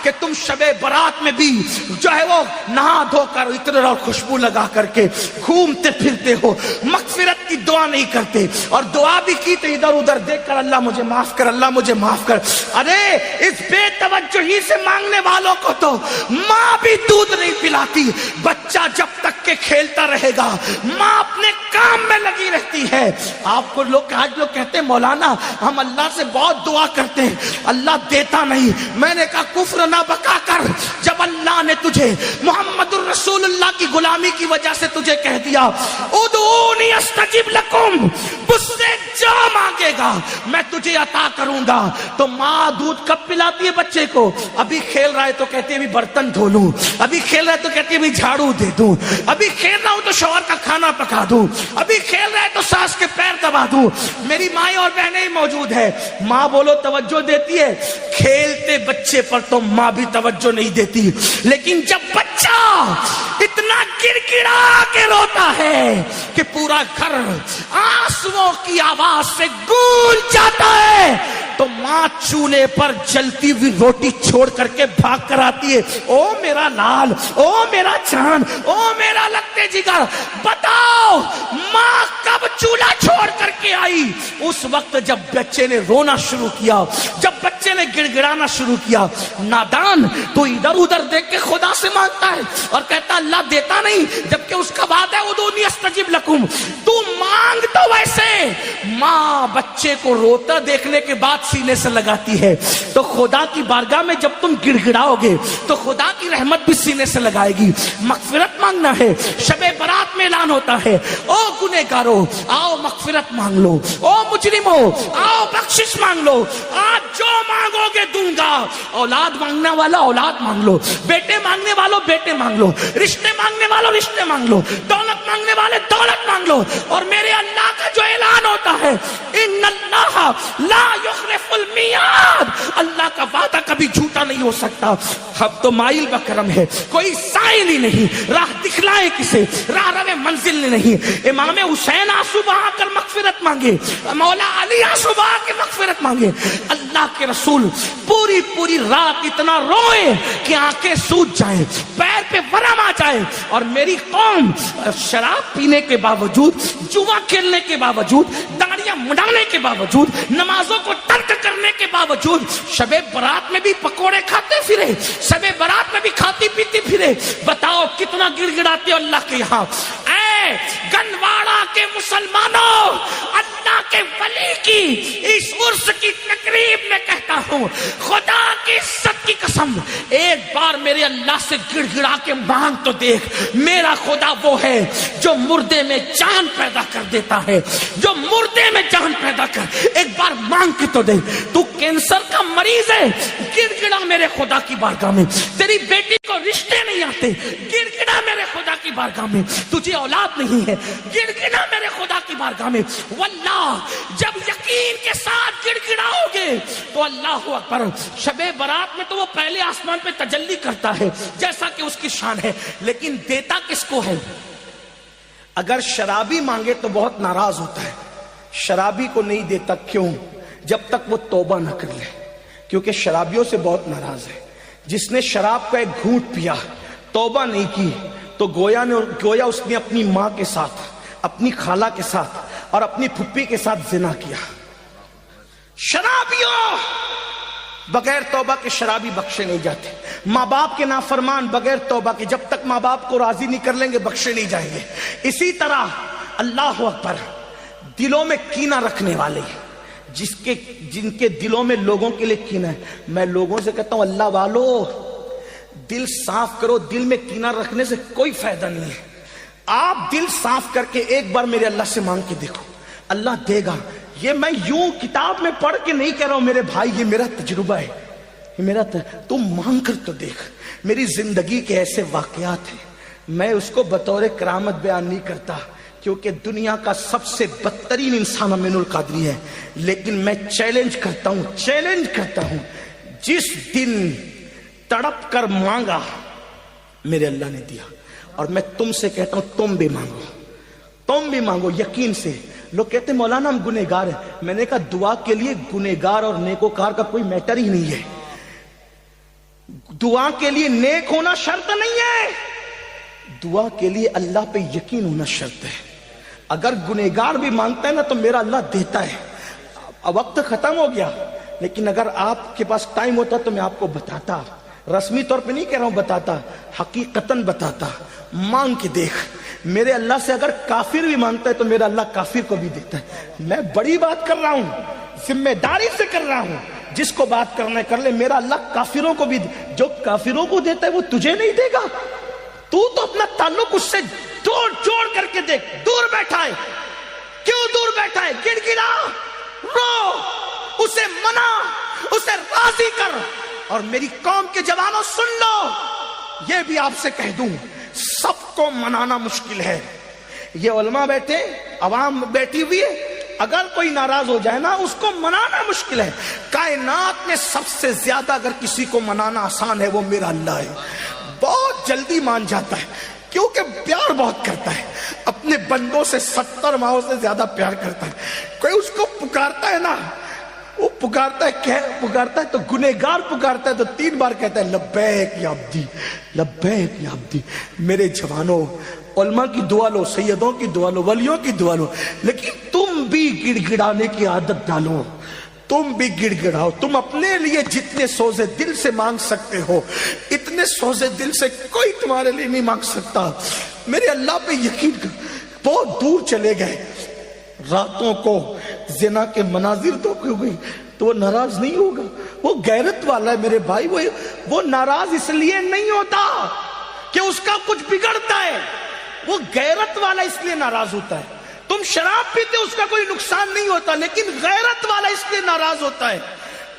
کہ تم شب برات میں بھی جو ہے وہ نہا دھو کر عطر اور خوشبو لگا کر کے گھومتے پھرتے ہو، مغفرت کی دعا نہیں کرتے، اور دعا بھی کی تو ادھر ادھر دیکھ کر اللہ مجھے معاف کر، اللہ مجھے معاف کر۔ ارے اس بے توجہی سے مانگنے والوں کو تو ماں بھی دودھ نہیں پلاتی۔ بچہ جب تک کہ کھیلتا رہے گا ماں اپنے کام میں لگی رہتی ہے۔ آپ کو آج لوگ کہتے ہیں مولانا ہم اللہ سے بہت دعا کرتے ہیں اللہ دیتا نہیں۔ میں نے کہا کفر نہ بکا کر، جب اللہ نے تجھے محمد الرسول اللہ کی غلامی کی وجہ سے تجھے کہہ دیا ادعونی استجب لکم، مجھ سے جو مانگے گا میں تجھے عطا کروں گا، تو ماں دودھ کب پلاتی ہے بچے کو؟ ابھی کھیل رہا ہے تو کہتی ہے ابھی برتن دھو لوں، ابھی کھیل رہا ہے تو کہتی ہے ابھی جھاڑو دے دوں، ابھی کھیل رہا ہوں تو شوہر کا کھانا پکا دوں، ابھی کھیل رہا ہے تو ساس کے پیر دبا دوں۔ میری مائیں اور بہنیں موجود ہے، ماں بولو توجہ دیتی ہے، کھیلتے بچے پر تو ماں بھی توجہ نہیں دیتی، لیکن جب بچہ اتنا گڑ گڑا کے روتا ہے کہ پورا گھر آنسوؤں کی آواز سے گونج جاتا ہے تو ماں چولہے پر جلتی ہوئی روٹی چھوڑ کر کے بھاگ کر آتی ہے، او میرا لال، او میرا جان، او میرا لگتے جگر، بتاؤ ماں کب چولہا چھوڑ کر کے آئی؟ اس وقت جب بچے نے رونا شروع کیا، جب بچے نے گڑ گڑانا شروع کیا۔ نادان تو ادھر ادھر دیکھ کے خدا سے مانگتا ہے اور کہتا اللہ دیتا نہیں، جبکہ اس کا بات ہے ادعونی استجب لکم۔ تو مانگ تو ویسے، ماں بچے کو روتا دیکھنے کے بعد سینے سے لگاتی ہے، تو خدا کی بارگاہ میں جب تم گڑ گڑاؤ گے تو خدا کی رحمت بھی سینے سے لگائے گی۔ مغفرت مانگنا ہے، شب برات میں اعلان ہوتا ہے او گنہگارو آؤ مغفرت مانگ لو، او مجرمو آؤ بخشش مانگ لو، آج جو مانگو گے دوں گا۔ اولاد مانگنے والا اولاد مانگ لو، بیٹے مانگنے والوں بیٹے مانگ لو، رشتے مانگنے والوں رشتے مانگ لو، دولت مانگنے والے دولت مانگ لو، اور میرے اللہ کا جو اعلان ہوتا ہے ان اللہ لا یخلف المیعاد، اللہ کا وعدہ کبھی جھوٹا نہیں ہو سکتا۔ اب تو مائل بکرم ہے، کوئی سائل ہی نہیں، راہ دکھلائے کسے، راہ رو منزل نہیں۔ امام حسین آنسو بہا کر مغفرت مانگے، مولا علی آنسو بہا کے مغفرت مانگے، اللہ کے رسول پوری پوری رات اتنا روئے کہ آنکھیں سوج جائیں، پیر پہ ورم آ جائے، اور میری قوم شراب پینے کے باوجود، جوا کھیلنے کے باوجود، داڑیاں مڈانے کے باوجود، نمازوں کو ترک کرنے کے باوجود شب برات میں بھی پکوڑے کھاتے پھرے، شب برات میں بھی کھاتی پیتی پھرے۔ بتاؤ کتنا گڑ گڑاتے ہو اللہ کے یہاں۔ اے گنواڑا کے مسلمانوں، اللہ کے ولی کی اس عرس کی تقریب میں کہتا ہوں خدا کی عزت کی قسم، ایک بار میرے اللہ سے گڑ گڑا کے مانگ تو دیکھ۔ میرا خدا وہ ہے جو مردے میں جان پیدا کر دیتا ہے، جو مردے میں جان پیدا کر، ایک بار مانگ کے تو دیکھ۔ تو کینسر کا مریض ہے، گڑ گڑا میرے خدا کی بارگاہ میں۔ تیری بیٹی کو رشتے نہیں آتے، گڑ گڑا میرے خدا کی بارگاہ میں۔ تجھے اولاد نہیں ہے، گڑ گڑا میرے خدا کی بارگاہ میں۔ واللہ جب یقین کے ساتھ گڑ گڑاؤ گے تو اللہ اکبر، شب برات میں تو وہ پہلے آسمان پہ تجلی کرتا ہے جیسا کہ اس کی شان ہے، لیکن دیتا کس کو ہے؟ اگر شرابی مانگے تو بہت ناراض ہوتا ہے، شرابی کو نہیں دیتا، کیوں؟ جب تک وہ توبہ نہ کر لے، کیونکہ شرابیوں سے بہت ناراض ہے۔ جس نے شراب کا ایک گھونٹ پیا، توبہ نہیں کی، تو گویا اس نے اپنی ماں کے ساتھ، اپنی خالہ کے ساتھ اور اپنی پھپھی کے ساتھ زنا کیا۔ شرابیوں بغیر توبہ کے شرابی بخشے نہیں جاتے، ماں باپ کے نافرمان بغیر توبہ کے جب تک ماں باپ کو راضی نہیں کر لیں گے بخشے نہیں جائیں گے۔ اسی طرح اللہ اکبر، دلوں میں کینہ رکھنے والے، جن کے دلوں میں لوگوں کے لیے کینہ ہے، میں لوگوں سے کہتا ہوں اللہ والو دل صاف کرو، دل میں کینہ رکھنے سے کوئی فائدہ نہیں ہے۔ آپ دل صاف کر کے ایک بار میرے اللہ سے مانگ کے دیکھو، اللہ دے گا۔ یہ میں یوں کتاب میں پڑھ کے نہیں کہہ رہا ہوں میرے بھائی، یہ میرا تجربہ ہے، یہ میرا تم مانگ کر تو دیکھ۔ میری زندگی کے ایسے واقعات ہیں، میں اس کو بطور کرامت بیان نہیں کرتا کیونکہ دنیا کا سب سے بدترین انسان امین القادری ہے، لیکن میں چیلنج کرتا ہوں جس دن تڑپ کر مانگا میرے اللہ نے دیا۔ اور میں تم سے کہتا ہوں تم بھی مانگو یقین سے۔ لوگ کہتے ہیں مولانا ہم گنہگار ہیں، میں نے کہا دعا کے لیے گنہگار اور نیکوکار کا کوئی میٹر ہی نہیں ہے۔ دعا کے لیے نیک ہونا شرط نہیں ہے، دعا کے لیے اللہ پہ یقین ہونا شرط ہے۔ اگر گنہگار بھی مانگتا ہے نا تو میرا اللہ دیتا ہے۔ اب وقت ختم ہو گیا، لیکن اگر آپ کے پاس ٹائم ہوتا تو میں آپ کو بتاتا، رسمی طور پہ نہیں کہہ رہا ہوں، بتاتا، حقیقتاً بتاتا۔ مانگ کے دیکھ، میرے اللہ سے اگر کافر بھی مانگتا ہے تو میرا اللہ کافر کو بھی دیتا ہے۔ میں بڑی بات کر رہا ہوں، ذمہ داری سے کر رہا ہوں، جس کو بات کرنا ہے کر لے۔ میرا اللہ کافروں کو بھی، جو کافروں کو دیتا ہے وہ تجھے نہیں دے گا؟ تو اپنا تعلق اس سے جوڑ کر کے دیکھ۔ دور بیٹھا ہے، کیوں دور بیٹھا ہے؟ گڑ گڑا، رو، اسے منا، اسے راضی کر۔ اور میری قوم کے جوانوں سن لو، یہ بھی آپ سے کہہ دوں، سب کو منانا مشکل ہے۔ یہ علماء بیٹھے، عوام بیٹھی ہوئی ہے، اگر کوئی ناراض ہو جائے نا اس کو منانا مشکل ہے۔ کائنات میں سب سے زیادہ اگر کسی کو منانا آسان ہے وہ میرا اللہ ہے۔ بہت جلدی مان جاتا ہے کیونکہ پیار بہت کرتا ہے، اپنے بندوں سے 70 ماہوں سے زیادہ پیار کرتا ہے۔ کوئی اس کو پکارتا ہے نا، وہ پکارتا ہے تو گنہگار پکارتا ہے تو 3 بار کہتا ہے لبیک یا عبدی، لبیک یا عبدی۔ میرے جوانوں، علماء کی دعا لو، سیدوں کی دعا لو، ولیوں کی دعا لو، لیکن تم بھی گڑ گڑانے کی عادت ڈالو، تم بھی گڑ گڑاؤ۔ تم اپنے لیے جتنے سوزے دل سے مانگ سکتے ہو اتنے سوزے دل سے کوئی تمہارے لیے نہیں مانگ سکتا۔ میرے اللہ پہ یقین کر۔ بہت دور چلے گئے، راتوں کو زنا کے مناظر تو گئی تو وہ ناراض نہیں ہوگا، وہ غیرت والا ہے میرے بھائی۔ وہ ناراض اس لیے نہیں ہوتا کہ اس کا کچھ بگڑتا ہے، وہ غیرت والا اس لیے ناراض ہوتا ہے۔ تم شراب پیتے اس کا کوئی نقصان نہیں ہوتا، لیکن غیرت والا اس لیے ناراض ہوتا ہے،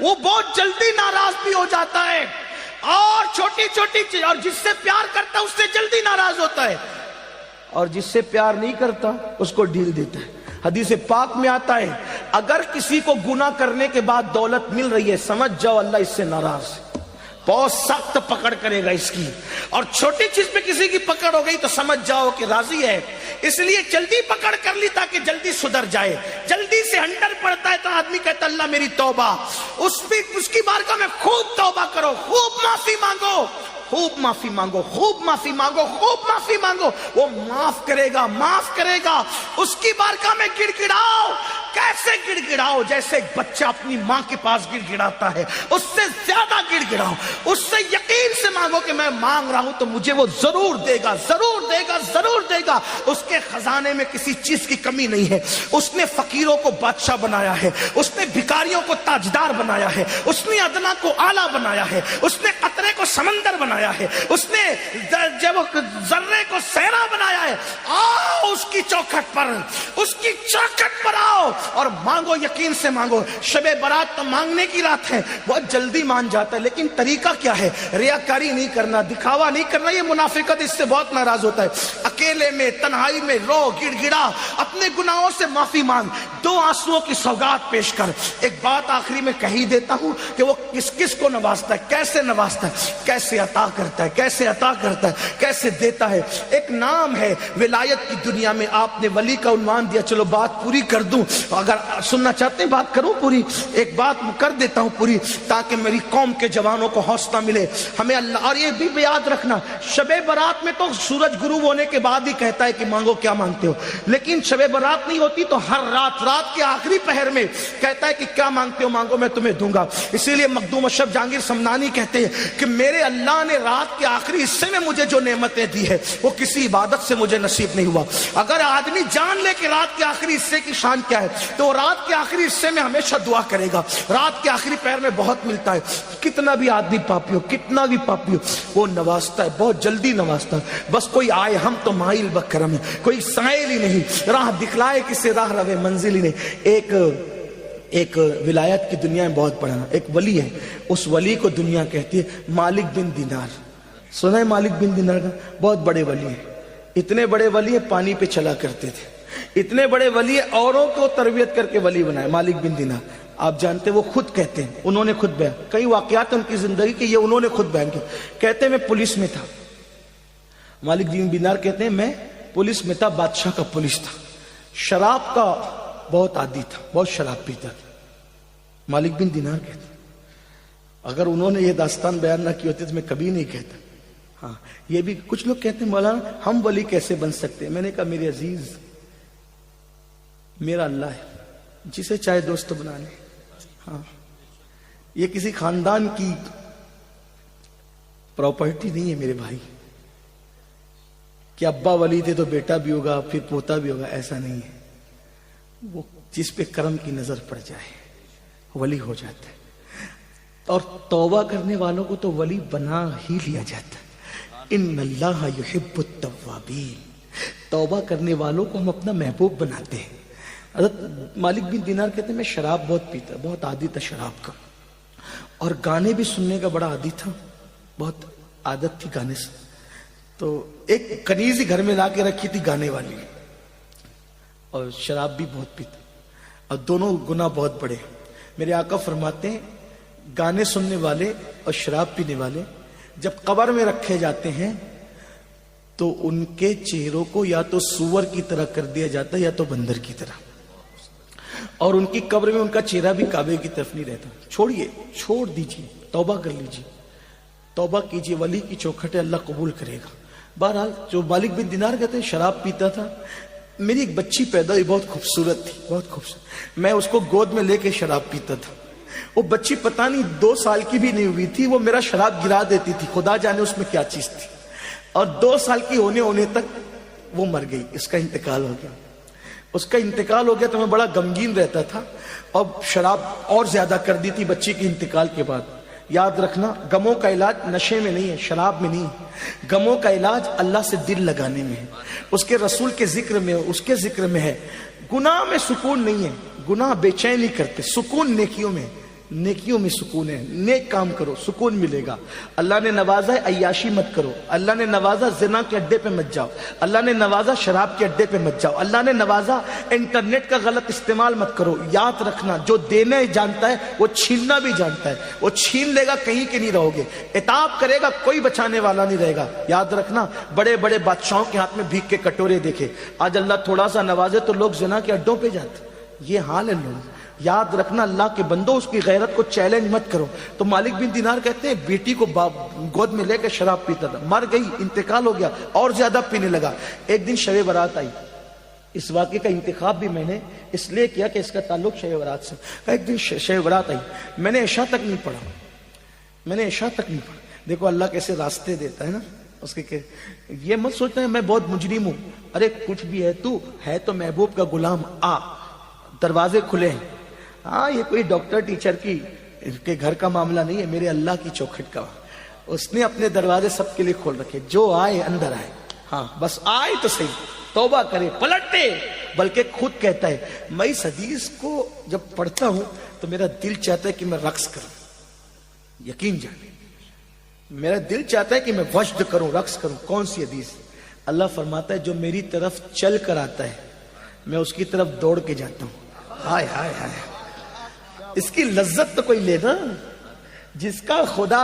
وہ بہت جلدی ناراض بھی ہو جاتا ہے، اور چھوٹی چھوٹی چیز، اور جس سے پیار کرتا ہے اس سے جلدی ناراض ہوتا ہے، اور جس سے پیار نہیں کرتا اس کو ڈھیل دیتا ہے۔ حدیث پاک میں آتا ہے اگر کسی کو گناہ کرنے کے بعد دولت مل رہی ہے سمجھ جاؤ اللہ اس سے ناراض ہے، بہت سخت پکڑ کرے گا اس کی، اور چھوٹی چیز پہ کسی کی پکڑ ہو گئی تو سمجھ جاؤ کہ راضی ہے، اس لیے جلدی پکڑ کر لی تاکہ جلدی سدھر جائے۔ جلدی سے ہنڈر پڑتا ہے تو آدمی کہتا اللہ میری توبہ، اس کی بارگاہ میں خوب توبہ کرو، خوب معافی مانگو، خوب معافی مانگو، خوب معافی مانگو، خوب معافی مانگو، وہ معاف کرے گا، معاف کرے گا۔ اس کی بارگاہ میں گڑ گڑاؤ، کیسے گڑ گڑاؤ؟ جیسے ایک بچہ اپنی ماں کے پاس گڑ گڑاتا ہے، اس سے زیادہ گڑ گڑاؤ، اس سے یقین سے مانگو کہ میں مانگ رہا ہوں تو مجھے وہ ضرور دے گا، ضرور دے گا، ضرور دے گا۔ اس کے خزانے میں کسی چیز کی کمی نہیں ہے، اس نے فقیروں کو بادشاہ بنایا ہے، اس نے بھکاریوں کو تاجدار بنایا ہے، اس نے ادنا کو اعلیٰ بنایا ہے، اس نے قطرے کو سمندر بنایا ہے، اس نے ذرے کو صحرا بنایا ہے۔ آؤ اس کی چوکھٹ پر، اس کی چوکھٹ پر آؤ اور مانگو، یقین سے مانگو۔ شب برات تو مانگنے کی رات ہے، بہت جلدی مان جاتا ہے، لیکن طریقہ کیا ہے؟ ریاکاری نہیں کرنا، دکھاوا نہیں کرنا، یہ منافقت، اس سے بہت ناراض ہوتا ہے۔ اکیلے میں، تنہائی میں رو، گڑ گڑا، اپنے گناہوں سے معافی مانگ، 2 آنسوؤں کی سوگات پیش کر۔ ایک بات آخری میں کہہ ہی دیتا ہوں کہ وہ کس کس کو نوازتا ہے، کیسے نوازتا ہے، کیسے عطا کرتا ہے، کیسے عطا کرتا ہے، کیسے دیتا ہے۔ ایک نام ہے ولایت کی دنیا میں، آپ نے ولی کا عنوان دیا، چلو بات پوری کر دوں، اگر سننا چاہتے ہیں بات کروں پوری، ایک بات کر دیتا ہوں پوری تاکہ میری قوم کے جوانوں کو حوصلہ ملے ہمیں اللہ۔ اور یہ بھی یاد رکھنا، شب برات میں تو سورج غروب ہونے کے بعد ہی کہتا ہے کہ مانگو کیا مانگتے ہو، لیکن شب برات نہیں ہوتی تو ہر رات کے آخری پہر میں کہتا ہے کہ کیا مانگتے ہو مانگو میں تمہیں دوں گا۔ اسی لیے مخدوم اشرف جہانگیر سمنانی کہتے ہیں کہ میرے اللہ نے رات کے آخری حصے میں مجھے جو نعمتیں دی ہے وہ کسی عبادت سے مجھے نصیب نہیں ہوا۔ اگر آدمی جان لے کہ رات کے آخری حصے کی شان کیا ہے تو رات کے آخری حصے میں ہمیشہ دعا کرے گا۔ رات کے آخری پہر میں بہت ملتا ہے، کتنا بھی آدمی پاپی ہو، کتنا بھی پاپی ہو، وہ نوازتا ہے، بہت جلدی نوازتا ہے۔ بس کوئی آئے، ہم تو مائل بکرم ہے، کوئی سائل ہی نہیں، راہ دکھلائے کسے راہ روے منزل ہی نہیں۔ ایک ولایت کی دنیا میں بہت بڑا ایک ولی ہے، اس ولی کو دنیا کہتی ہے مالک بن دینار۔ سنا ہے مالک بن دینار کا؟ بہت بڑے ولی ہیں، اتنے بڑے ولی ہیں پانی پہ چلا کرتے تھے، اتنے بڑے ولی ہیں اوروں کو تربیت کر کے ولی بنائے۔ مالک بن دینار آپ جانتے وہ خود کہتے ہیں، انہوں نے خود بیان، کئی واقعات ان کی زندگی کے، یہ انہوں نے خود بیان کیا۔ کہتے ہیں میں پولیس میں تھا، مالک بن دینار کہتے ہیں میں پولیس میں تھا، بادشاہ کا پولیس تھا، شراب کا بہت عادی تھا، بہت شراب پیتا تھا۔ مالک بن دینار کہتے ہیں اگر انہوں نے یہ داستان بیان نہ کی ہوتی تو میں کبھی نہیں کہتا. ہاں یہ بھی کچھ لوگ کہتے ہیں مولانا ہم ولی کیسے بن سکتے ہیں. میں نے کہا میرے عزیز میرا اللہ ہے جسے چاہے دوست بنا لے. ہاں یہ کسی خاندان کی پراپرٹی نہیں ہے میرے بھائی کہ ابا ولی تھے تو بیٹا بھی ہوگا پھر پوتا بھی ہوگا. ایسا نہیں ہے. وہ جس پہ کرم کی نظر پڑ جائے ولی ہو جاتا ہے. اور توبہ کرنے والوں کو تو ولی بنا ہی لیا جاتا ہے. ان اللہ یحب التوابین. توبہ کرنے والوں کو ہم اپنا محبوب بناتے ہیں. حضرت مالک بن دینار کہتے ہیں میں شراب بہت پیتا, بہت عادی تھا شراب کا, اور گانے بھی سننے کا بڑا عادی تھا, بہت عادت تھی گانے سے. تو ایک کنیز ہی گھر میں لا کے رکھی تھی گانے والی, اور شراب بھی بہت پیتا, اور دونوں گناہ بہت بڑے. میرے آقا فرماتے ہیں گانے سننے والے اور شراب پینے والے جب قبر میں رکھے جاتے ہیں تو ان کے چہروں کو یا تو سور کی طرح کر دیا جاتا ہے یا تو بندر کی طرح, اور ان کی قبر میں ان کا چہرہ بھی کعبے کی طرف نہیں رہتا. چھوڑیے, چھوڑ دیجیے, توبہ کر لیجیے, توبہ کیجیے. ولی کی چوکھٹ ہے, اللہ قبول کرے گا. بہرحال جو مالک بن دینار کہتے ہیں شراب پیتا تھا. میری ایک بچی پیدا ہوئی, بہت خوبصورت تھی, بہت خوبصورت. میں اس کو گود میں لے کے شراب پیتا تھا. وہ بچی پتہ نہیں 2 سال کی بھی نہیں ہوئی تھی, وہ میرا شراب گرا دیتی تھی, خدا جانے اس میں کیا چیز تھی. اور 2 سال کی ہونے تک وہ مر گئی, اس کا انتقال ہو گیا. اس کا انتقال ہو گیا تو میں بڑا غمگین رہتا تھا, اور شراب اور زیادہ کر دی تھی بچی کے انتقال کے بعد. یاد رکھنا غموں کا علاج نشے میں نہیں ہے, شراب میں نہیں ہے. غموں کا علاج اللہ سے دل لگانے میں ہے, اس کے رسول کے ذکر میں, اس کے ذکر میں ہے. گناہ میں سکون نہیں ہے, گناہ بے چین نہیں کرتے. سکون نیکیوں میں, نیکیوں میں سکون ہے. نیک کام کرو سکون ملے گا. اللہ نے نوازا ہے عیاشی مت کرو, اللہ نے نوازا زنا کے اڈے پہ مت جاؤ, اللہ نے نوازا شراب کے اڈے پہ مت جاؤ, اللہ نے نوازا انٹرنیٹ کا غلط استعمال مت کرو. یاد رکھنا جو دینا جانتا ہے وہ چھیننا بھی جانتا ہے. وہ چھین لے گا کہیں کے نہیں رہو گے, عتاب کرے گا کوئی بچانے والا نہیں رہے گا. یاد رکھنا بڑے بڑے بادشاہوں کے ہاتھ میں بھیک کے کٹورے دیکھے, آج اللہ تھوڑا سا نوازے تو لوگ زنا کے اڈوں پہ جاتے. یہ حال ہے لوگ. یاد رکھنا اللہ کے بندوں اس کی غیرت کو چیلنج مت کرو. تو مالک بن دینار کہتے ہیں بیٹی کو گود میں لے کے شراب پیتا تھا, مر گئی, انتقال ہو گیا, اور زیادہ پینے لگا. ایک دن شب برات آئی. اس واقعے کا انتخاب بھی میں نے اس لیے کیا کہ اس کا تعلق شب برات سے. ایک دن شب برات آئی, میں نے عشاء تک نہیں پڑھا, میں نے عشاء تک نہیں پڑھا. دیکھو اللہ کیسے راستے دیتا ہے نا. اس کے یہ مت سوچنا ہے میں بہت مجرم ہوں. ارے کچھ بھی ہے, تو ہے تو محبوب کا غلام. آ دروازے کھلے ہیں. ہاں یہ کوئی ڈاکٹر ٹیچر کی کے گھر کا معاملہ نہیں ہے, میرے اللہ کی چوکھٹ کا. اس نے اپنے دروازے سب کے لیے کھول رکھے, جو آئے اندر آئے. ہاں بس آئے تو صحیح, توبہ کرے, پلٹے. بلکہ خود کہتا ہے میں اس حدیث کو جب پڑھتا ہوں تو میرا دل چاہتا ہے کہ میں رقص کروں. یقین جانے میرا دل چاہتا ہے کہ میں وجد کروں, رقص کروں. کون سی حدیث؟ اللہ فرماتا ہے جو میری طرف چل کر آتا ہے میں اس کی طرف دوڑ کے جاتا ہوں. ہائے ہائے ہائے, اس کی لذت تو کوئی لے نا. جس کا خدا,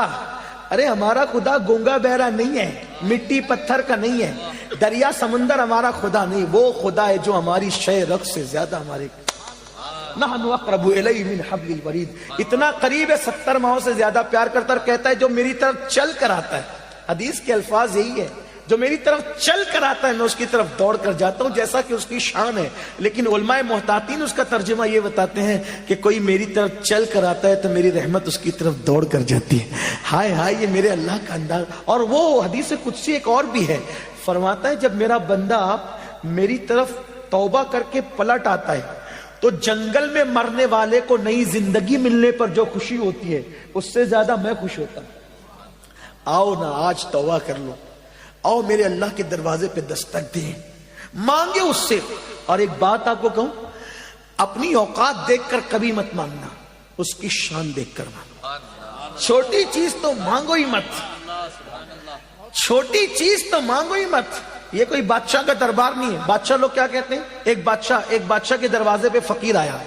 ارے ہمارا خدا گونگا بہرا نہیں ہے, مٹی پتھر کا نہیں ہے, دریا سمندر ہمارا خدا نہیں. وہ خدا ہے جو ہماری شے رقص سے زیادہ ہمارے نحن اقرب الیہ من حبل الورید, اتنا قریب ہے 70 ماہوں سے زیادہ پیار کرتا. اور کہتا ہے جو میری طرف چل کر آتا ہے, حدیث کے الفاظ یہی ہے, جو میری طرف چل کر آتا ہے میں اس کی طرف دوڑ کر جاتا ہوں, جیسا کہ اس کی شان ہے. لیکن علماء محتاطین اس کا ترجمہ یہ بتاتے ہیں کہ کوئی میری طرف چل کر آتا ہے تو میری رحمت اس کی طرف دوڑ کر جاتی ہے. ہائے ہائے, یہ میرے اللہ کا انداز. اور وہ حدیث قدسی ایک اور بھی ہے, فرماتا ہے جب میرا بندہ میری طرف توبہ کر کے پلٹ آتا ہے تو جنگل میں مرنے والے کو نئی زندگی ملنے پر جو خوشی ہوتی ہے اس سے زیادہ میں خوش ہوتا ہوں. آؤ نا آج توبہ کر لو, آؤ میرے اللہ کے دروازے پہ دستک دیں, مانگے اس سے. اور ایک بات آپ کو کہوں, اپنی اوقات دیکھ کر کبھی مت مانگنا, اس کی شان دیکھ کر مانگنا. چھوٹی چیز تو مانگو ہی مت, چھوٹی چیز تو مانگو ہی مت. یہ کوئی بادشاہ کا دربار نہیں ہے. بادشاہ لوگ کیا کہتے ہیں, ایک بادشاہ کے دروازے پہ فقیر آیا,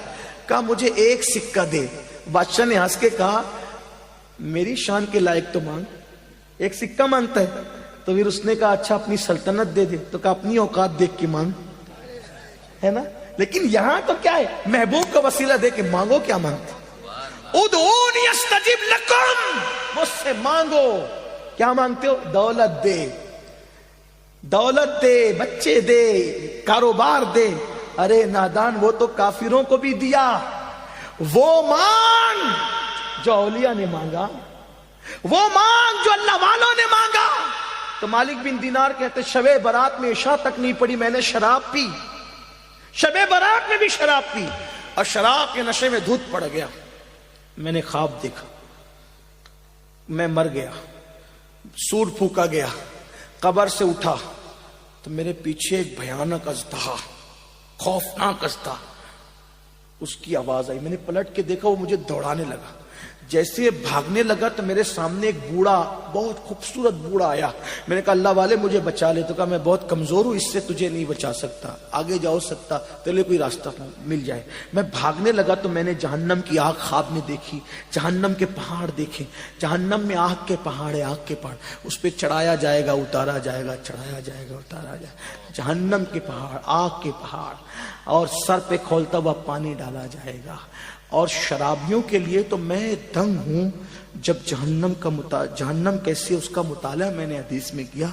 کہا مجھے 1 سکہ دے. بادشاہ نے ہنس کے کہا میری شان کے لائق تو مانگ. 1 سکہ مانگتا ہے. تو پھر اس نے کہا اچھا اپنی سلطنت دے دے. تو کہا اپنی اوقات دیکھ کے مانگ, ہے نا. لیکن یہاں تو کیا ہے, محبوب کا وسیلہ دے کے مانگو. کیا مانگتے ادعونی استجب لکم، مجھ سے مانگو. کیا مانگتے ہو؟ دولت دے، دولت دے، بچے دے، کاروبار دے. ارے نادان، وہ تو کافروں کو بھی دیا. وہ مانگ جو اولیاء نے مانگا، وہ مانگ جو اللہ والوں نے مانگا. تو مالک بن دینار کہتے شب برات میں عشاء تک نہیں پڑی، میں نے شراب پی، شب برات میں بھی شراب پی، اور شراب کے نشے میں دھت پڑ گیا. میں نے خواب دیکھا، میں مر گیا، سور پھونکا گیا، قبر سے اٹھا تو میرے پیچھے ایک بھیانک اژدہا، خوفناک اژدہا، اس کی آواز آئی. میں نے پلٹ کے دیکھا، وہ مجھے دوڑانے لگا. جیسے بھاگنے لگا تو میرے سامنے ایک بوڑھا، بہت خوبصورت بوڑھا آیا. میں نے کہا اللہ والے مجھے بچا لے. تو کہا میں بہت کمزور ہوں، اس سے تجھے نہیں بچا سکتا، آگے جاؤ سکتا تیرے کوئی راستہ مل جائے. میں بھاگنے لگا تو میں نے جہنم کی آگ خواب میں دیکھی، جہنم کے پہاڑ دیکھے. جہنم میں آگ کے پہاڑ ہے، آگ کے پہاڑ، اس پہ چڑھایا جائے گا، اتارا جائے گا، چڑھایا جائے گا، اتارا جائے گا. جہنم کے پہاڑ، آگ کے پہاڑ، اور سر پہ کھولتا ہوا پانی ڈالا جائے گا. اور شرابیوں کے لیے تو میں دنگ ہوں. جب جہنم کیسی ہے اس کا مطالعہ میں نے حدیث میں کیا،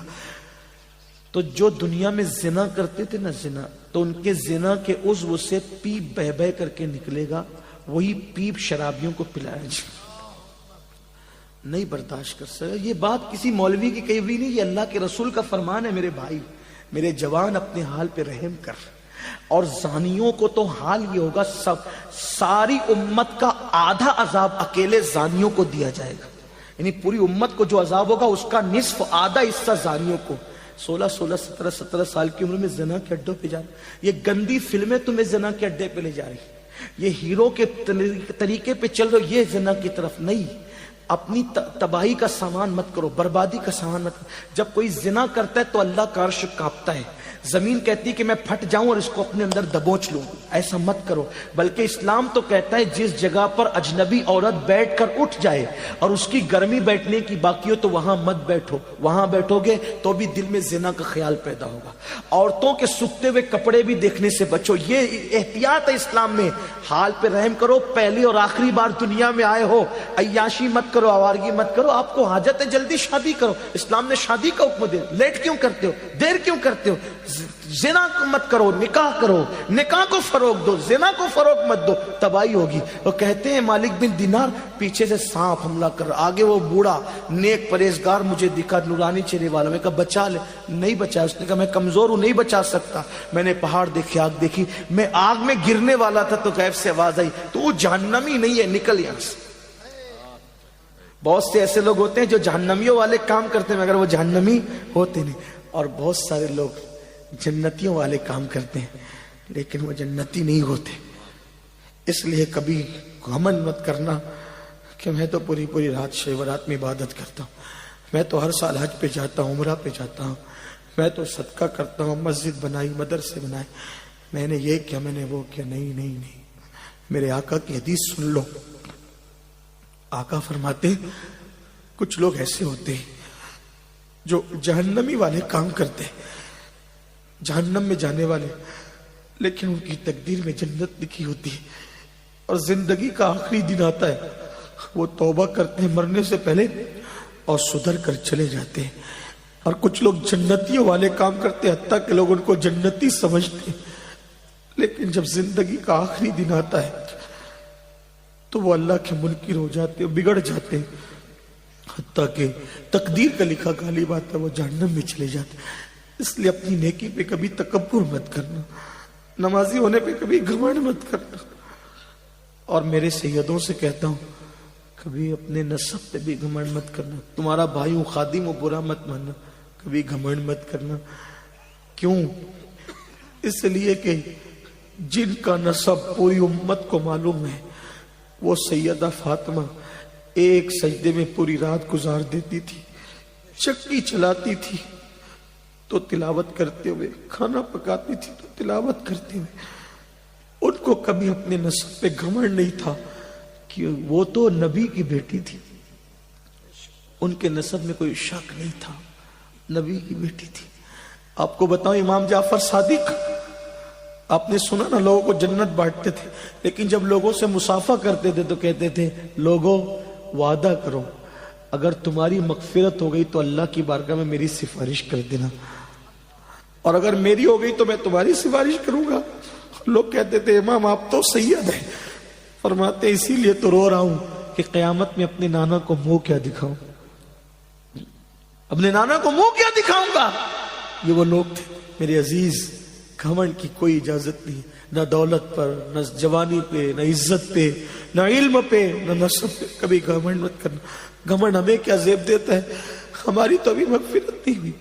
تو جو دنیا میں زنا کرتے تھے نا، زنا، تو ان کے زنا کے عضو سے پیپ بہ بہ کر کے نکلے گا، وہی پیپ شرابیوں کو پلایا جائے. نہیں برداشت کر سکتا. یہ بات کسی مولوی کی کہی ہوئی نہیں، یہ اللہ کے رسول کا فرمان ہے. میرے بھائی، میرے جوان، اپنے حال پہ رحم کر. اور زانیوں کو تو حال یہ ہوگا، ساری امت کا آدھا عذاب اکیلے زانیوں کو دیا جائے گا. یعنی پوری امت کو جو عذاب ہوگا اس کا نصف، آدھا حصہ زانیوں کو. 16 سال کی عمر میں زنا کے اڈوں پہ جا رہے. یہ گندی فلمیں تمہیں زنا کے اڈے پہ لے جا رہی. یہ ہیرو کے طریقے پہ چل رہے، یہ زنا کی طرف نہیں. اپنی تباہی کا سامان مت کرو، بربادی کا سامان مت کرو. جب کوئی زنا کرتا ہے تو اللہ کا عرش کانپتا ہے، زمین کہتی کہ میں پھٹ جاؤں اور اس کو اپنے اندر دبوچ لوں. ایسا مت کرو. بلکہ اسلام تو کہتا ہے جس جگہ پر اجنبی عورت بیٹھ کر اٹھ جائے اور اس کی گرمی بیٹھنے کی باقی ہو تو وہاں مت بیٹھو. وہاں بیٹھو گے تو بھی دل میں زنا کا خیال پیدا ہوگا. عورتوں کے سکتے ہوئے کپڑے بھی دیکھنے سے بچو. یہ احتیاط ہے اسلام میں. حال پہ رحم کرو. پہلی اور آخری بار دنیا میں آئے ہو، عیاشی مت کرو، آوارگی مت کرو. آپ کو حاجت ہے جلدی شادی کرو. اسلام نے شادی کا حکم دے. لیٹ کیوں کرتے ہو؟ دیر کیوں کرتے ہو؟ زنا مت کرو، نکاح کرو. نکاح کو فروغ دو، زنا کو فروغ مت دو، تباہی ہوگی. وہ کہتے ہیں مالک بن دینار، پیچھے سے سانپ حملہ کر رہا، آگے وہ بوڑھا نیک پرہیزگار مجھے دکھا، نورانی چہرے والا. میں کہا بچا لے. نہیں بچا. اس نے کہا میں کمزور ہوں، نہیں بچا سکتا. میں نے پہاڑ دیکھے، آگ دیکھی، میں آگ میں گرنے والا تھا تو غیب سے آواز آئی تو وہ جہنمی نہیں ہے، نکل یہاں سے. بہت سے ایسے لوگ ہوتے ہیں جو جہنمیوں والے کام کرتے ہیں مگر وہ جہنمی ہوتے نہیں. اور بہت سارے لوگ جنتیوں والے کام کرتے ہیں لیکن وہ جنتی نہیں ہوتے. اس لیے کبھی گھمنڈ مت کرنا کہ میں تو پوری رات شب رات میں عبادت کرتا ہوں، میں تو ہر سال حج پہ جاتا ہوں، عمرہ پہ جاتا ہوں، میں تو صدقہ کرتا ہوں، مسجد بنائی، مدرسے بنائے، میں نے یہ کیا، میں نے وہ کیا. نہیں نہیں نہیں. میرے آقا کی حدیث سن لو. آقا فرماتے کچھ لوگ ایسے ہوتے ہیں جو جہنمی والے کام کرتے ہیں، جہنم میں جانے والے، لیکن ان کی تقدیر میں جنت لکھی ہوتی ہے. اور زندگی کا آخری دن آتا ہے، وہ توبہ کرتے ہیں مرنے سے پہلے اور سدھر کر چلے جاتے ہیں. اور کچھ لوگ جنتیوں والے کام کرتے ہیں، حتیٰ کہ لوگ ان کو جنتی سمجھتے ہیں، لیکن جب زندگی کا آخری دن آتا ہے تو وہ اللہ کے منکر ہو جاتے ہیں، بگڑ جاتے ہیں، حتیٰ کہ تقدیر کا لکھا غالب آتا ہے، وہ جہنم میں چلے جاتے ہیں. اس لیے اپنی نیکی پہ کبھی تکبر مت کرنا، نمازی ہونے پہ کبھی گھمنڈ مت کرنا. اور میرے سیدوں سے کہتا ہوں کبھی اپنے نسب پہ بھی گھمنڈ مت کرنا. تمہارا بھائی ہوں، خادم ہوں، برا مت ماننا، کبھی گھمنڈ مت کرنا. کیوں؟ اس لیے کہ جن کا نسب پوری امت کو معلوم ہے، وہ سیدہ فاطمہ ایک سجدے میں پوری رات گزار دیتی تھی، چکی چلاتی تھی تو تلاوت کرتے ہوئے، کھانا پکاتی تھی تو تلاوت کرتے ہوئے. ان کو کبھی اپنے نسب پہ گھمنڈ نہیں تھا کہ وہ تو نبی کی بیٹی تھی. ان کے نسب میں کوئی شک نہیں تھا، نبی کی بیٹی تھی. آپ کو بتاؤں امام جعفر صادق آپ نے سنا نا لوگوں کو جنت بانٹتے تھے، لیکن جب لوگوں سے مصافحہ کرتے تھے تو کہتے تھے لوگوں وعدہ کرو اگر تمہاری مغفرت ہو گئی تو اللہ کی بارگاہ میں میری سفارش کر دینا، اور اگر میری ہو گئی تو میں تمہاری سفارش کروں گا۔ لوگ کہتے تھے امام آپ تو سید ہیں، فرماتے اسی لیے تو رو رہا ہوں کہ قیامت میں اپنے نانا کو منہ کیا دکھاؤں، اپنے نانا کو منہ کیا دکھاؤں گا۔ یہ وہ لوگ تھے میرے عزیز، گھمنڈ کی کوئی اجازت نہیں، نہ دولت پر، نہ جوانی پہ، نہ عزت پہ، نہ علم پہ، نہ نسب پہ۔ کبھی گھمنڈ مت کرنا۔ گھمنڈ ہمیں کیا زیب دیتا ہے، ہماری تو ابھی مغفرت نہیں ہوئی۔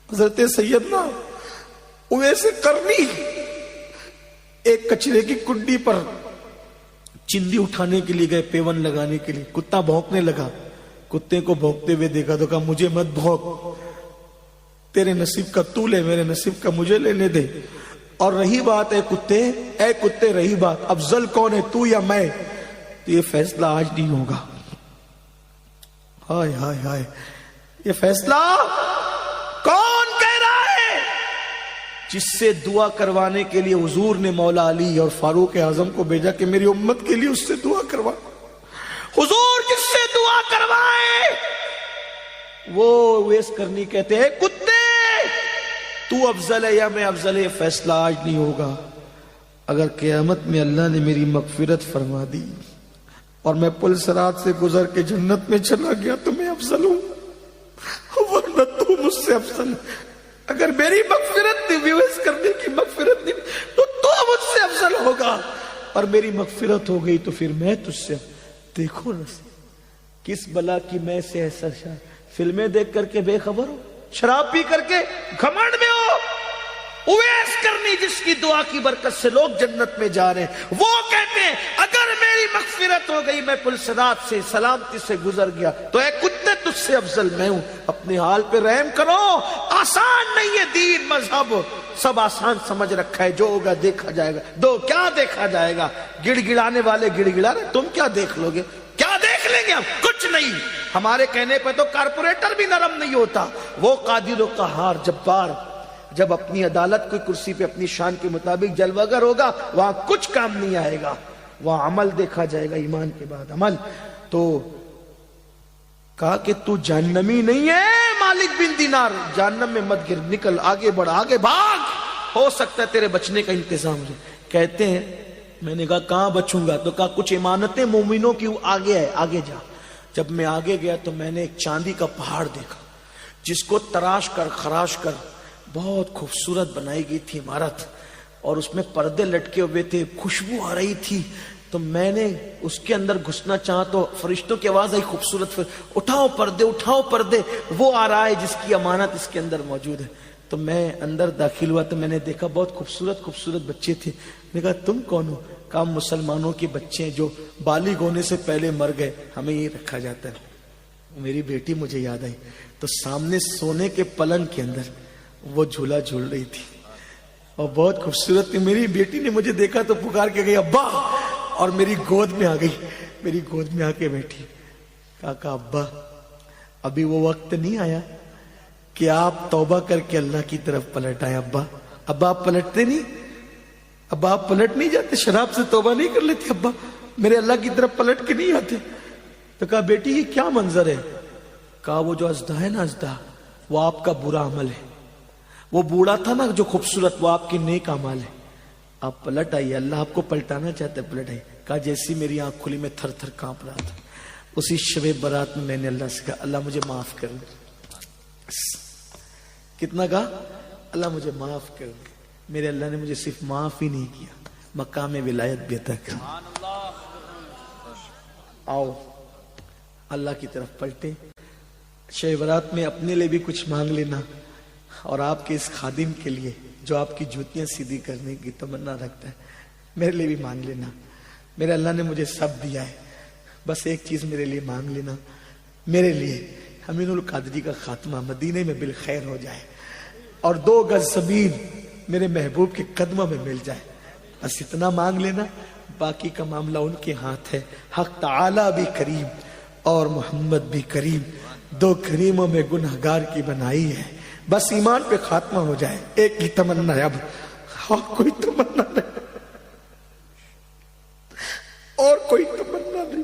حضرت سیدنا اویس قرنی ایک کچرے کی کنڈی پر چندی اٹھانے کے لیے گئے، پیون لگانے کے لیے، کتا بھونکنے لگا، کتے کو بھونکتے ہوئے دیکھا تو کہا مجھے مت بھونک، تیرے نصیب کا تو لے، میرے نصیب کا مجھے لینے دے۔ اور رہی بات اے کتے رہی بات افضل کون ہے، تو یا میں، تو یہ فیصلہ آج نہیں ہوگا۔ ہائے ہائے ہائے، یہ فیصلہ کون کہہ رہا ہے؟ جس سے دعا کروانے کے لیے حضور نے مولا علی اور فاروق اعظم کو بھیجا کہ میری امت کے لیے اس سے دعا کروا۔ حضور جس سے دعا کروائے وہ اویس قرنی کہتے ہیں کتے تو افضل ہے یا میں افضل ہے، یہ فیصلہ آج نہیں ہوگا۔ اگر قیامت میں اللہ نے میری مغفرت فرما دی اور میں پل صراط سے گزر کے جنت میں چلا گیا تو میں افضل ہوں، ورنہ تو مجھ سے افضل ہے۔ اگر میری مغفرت نہیں، اویس قرنی کی مغفرت نہیں، تو مجھ سے افضل ہوگا، اور میری مغفرت ہو گئی تو پھر میں تجھ سے۔ دیکھو نا کس بلا کی میں سے ایسا فلمیں دیکھ کر کے بے خبر ہو، شراب پی کر کے گھمنڈ میں ہو۔ اویس قرنی جس کی دعا کی برکت سے لوگ جنت میں جا رہے ہیں، وہ کہتے ہیں اگر میری مغفرت ہو گئی، میں پل صراط سے سلامتی سے گزر گیا، تو اے کتے تجھ سے افضل میں ہوں۔ اپنے حال پہ رحم کرو، آسان نہیں ہے دین مذہب، سب آسان سمجھ رکھا ہے، جو ہوگا دیکھا جائے گا۔ دو کیا دیکھا جائے گا، گڑ گڑانے والے گڑ گڑا رہے، تم کیا دیکھ لو گے، کیا دیکھ لیں گے ہم، کچھ نہیں۔ ہمارے کہنے پہ تو کارپوریٹر بھی نرم نہیں ہوتا۔ وہ قادر و قہار جبار جب اپنی عدالت کی کرسی پہ اپنی شان کے مطابق جلوہ گر ہوگا، وہاں کچھ کام نہیں آئے گا، وہاں عمل دیکھا جائے گا، ایمان کے بعد عمل۔ تو کہا کہ تو جہنمی نہیں ہے مالک بن دینار، جہنم میں مت گر، نکل، آگے بڑھ، آگے بھاگ، ہو سکتا ہے تیرے بچنے کا انتظام ہو۔ کہتے ہیں میں نے کہا کہاں بچوں گا، تو کہا کچھ امانتیں مومنوں کی آگے ہے، آگے جا۔ جب میں آگے گیا تو میں نے ایک چاندی کا پہاڑ دیکھا جس کو تراش کر خراش کر بہت خوبصورت بنائی گئی تھی عمارت، اور اس میں پردے لٹکے ہوئے تھے، خوشبو آ رہی تھی۔ تو میں نے اس کے اندر گھسنا چاہا تو فرشتوں کی آواز آئی خوبصورت، اٹھاؤ پردے، اٹھاؤ پردے، وہ آ رہا ہے جس کی امانت اس کے اندر موجود ہے۔ تو میں اندر داخل ہوا تو میں نے دیکھا بہت خوبصورت خوبصورت بچے تھے۔ میں نے کہا تم کون ہو؟ کہا مسلمانوں کے بچے ہیں جو بالغ ہونے سے پہلے مر گئے، ہمیں یہ رکھا جاتا ہے۔ میری بیٹی مجھے یاد آئی، تو سامنے سونے کے پلنگ کے اندر وہ جھولا جھول رہی تھی اور بہت خوبصورت تھی۔ میری بیٹی نے مجھے دیکھا تو پکار کے گئی ابا، اور میری گود میں آ گئی، میری گود میں آ کے بیٹھی۔ کہا ابا ابھی وہ وقت نہیں آیا کہ آپ توبہ کر کے اللہ کی طرف پلٹ آئے۔ ابا آپ پلٹتے نہیں، ابا آپ پلٹ نہیں جاتے، شراب سے توبہ نہیں کر لیتے ابا، میرے اللہ کی طرف پلٹ کے نہیں آتے۔ تو کہا بیٹی یہ کیا منظر ہے؟ کہا وہ جو ازدہ ہے نا، ازدہ وہ آپ کا برا عمل ہے، وہ بوڑھا تھا نا جو خوبصورت، وہ آپ کی نیک اعمال ہے، آپ پلٹ آئیے، اللہ آپ کو پلٹانا چاہتا ہے، پلٹ آئیے۔ کہا جیسی میری آنکھ کھلی میں تھر تھر کانپ رہا تھا۔ اسی شب برات میں نے اللہ سے کہا اللہ مجھے معاف کر دے۔ کتنا کہا؟ اللہ مجھے معاف کر دے۔ میرے اللہ نے مجھے صرف معاف ہی نہیں کیا، مقام ولایت بھی عطا کر۔ آؤ اللہ کی طرف پلٹے۔ شب برات میں اپنے لیے بھی کچھ مانگ لینا، اور آپ کے اس خادم کے لیے جو آپ کی جوتیاں سیدھی کرنے کی تمنا رکھتا ہے، میرے لیے بھی مانگ لینا۔ میرے اللہ نے مجھے سب دیا ہے، بس ایک چیز میرے لیے مانگ لینا، میرے لیے امین القادری کا خاتمہ مدینے میں بالخیر ہو جائے، اور 2 گز زمین میرے محبوب کے قدموں میں مل جائے، بس اتنا مانگ لینا، باقی کا معاملہ ان کے ہاتھ ہے۔ حق تعالی بھی کریم اور محمد بھی کریم، 2 کریموں میں گنہگار کی بنائی ہے، بس ایمان پہ خاتمہ ہو جائے۔ ایک ہی تمنا ہے اب، اور کوئی تمنا نہیں، اور کوئی تمنا نہیں،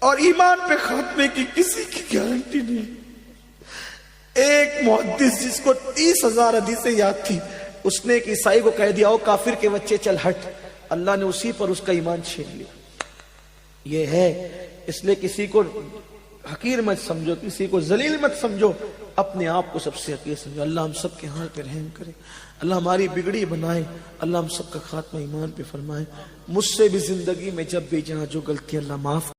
اور ایمان پہ خاتمے کی کسی کی گارنٹی نہیں۔ ایک محدث جس کو 30,000 حدیثیں یاد تھی، اس نے ایک عیسائی کو کہہ دیا او کافر کے بچے چل ہٹ، اللہ نے اسی پر اس کا ایمان چھین لیا۔ یہ ہے، اس لیے کسی کو حقیر مت سمجھو، کسی کو ذلیل مت سمجھو، اپنے آپ کو سب سے حقیر سمجھو۔ اللہ ہم سب کے حال پہ رحم کرے، اللہ ہماری بگڑی بنائے، اللہ ہم سب کا خاتمہ ایمان پہ فرمائے۔ مجھ سے بھی زندگی میں جب بھی جہاں جو غلطی اللہ معاف